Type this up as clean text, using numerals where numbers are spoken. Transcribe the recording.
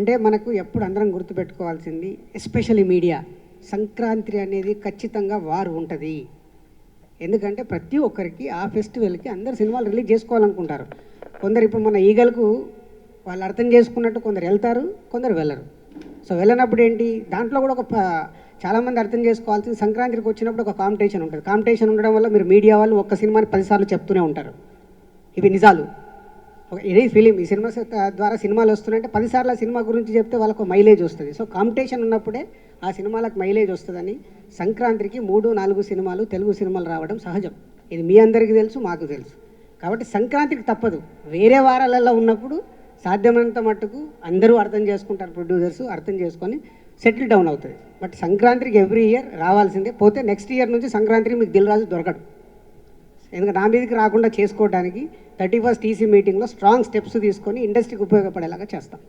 అంటే మనకు ఎప్పుడు అందరం గుర్తుపెట్టుకోవాల్సింది, ఎస్పెషల్లీ మీడియా, సంక్రాంతి అనేది ఖచ్చితంగా వార్ ఉంటుంది. ఎందుకంటే ప్రతి ఒక్కరికి ఆ ఫెస్టివల్కి అందరు సినిమాలు రిలీజ్ చేసుకోవాలనుకుంటారు. కొందరు ఇప్పుడు మన ఈగలకు వాళ్ళు అర్థం చేసుకున్నట్టు కొందరు వెళ్తారు, కొందరు వెళ్ళరు. సో వెళ్ళినప్పుడు ఏంటి, దాంట్లో కూడా చాలామంది అర్థం చేసుకోవాల్సింది, సంక్రాంతికి వచ్చినప్పుడు ఒక కాంపిటీషన్ ఉంటుంది. కాంపిటీషన్ ఉండడం వల్ల మీరు మీడియా వాళ్ళు ఒక్క సినిమాని 10 సార్లు చెప్తూనే ఉంటారు. ఇవి నిజాలు. ఇది ఫిలిం, ఈ సినిమా ద్వారా సినిమాలు వస్తున్నాయంటే 10 సార్లు ఆ సినిమా గురించి చెప్తే వాళ్ళకు మైలేజ్ వస్తుంది. సో కాంపిటీషన్ ఉన్నప్పుడే ఆ సినిమాలకు మైలేజ్ వస్తుందని సంక్రాంతికి 3-4 సినిమాలు, తెలుగు సినిమాలు రావడం సహజం. ఇది మీ అందరికీ తెలుసు, మాకు తెలుసు. కాబట్టి సంక్రాంతికి తప్పదు. వేరే వారాలలో ఉన్నప్పుడు సాధ్యమైనంత మట్టుకు అందరూ అర్థం చేసుకుంటారు, ప్రొడ్యూసర్స్ అర్థం చేసుకొని సెటిల్ డౌన్ అవుతుంది. బట్ సంక్రాంతికి ఎవ్రీ ఇయర్ రావాల్సిందే. పోతే నెక్స్ట్ ఇయర్ నుంచి సంక్రాంతికి మీకు దిల్ రాజు దొరకడు. ఎందుకంటే నా మీదకి రాకుండా చేసుకోవడానికి 31st EC మీటింగ్లో స్ట్రాంగ్ స్టెప్స్ తీసుకొని ఇండస్ట్రీకి ఉపయోగపడేలాగా చేస్తాం.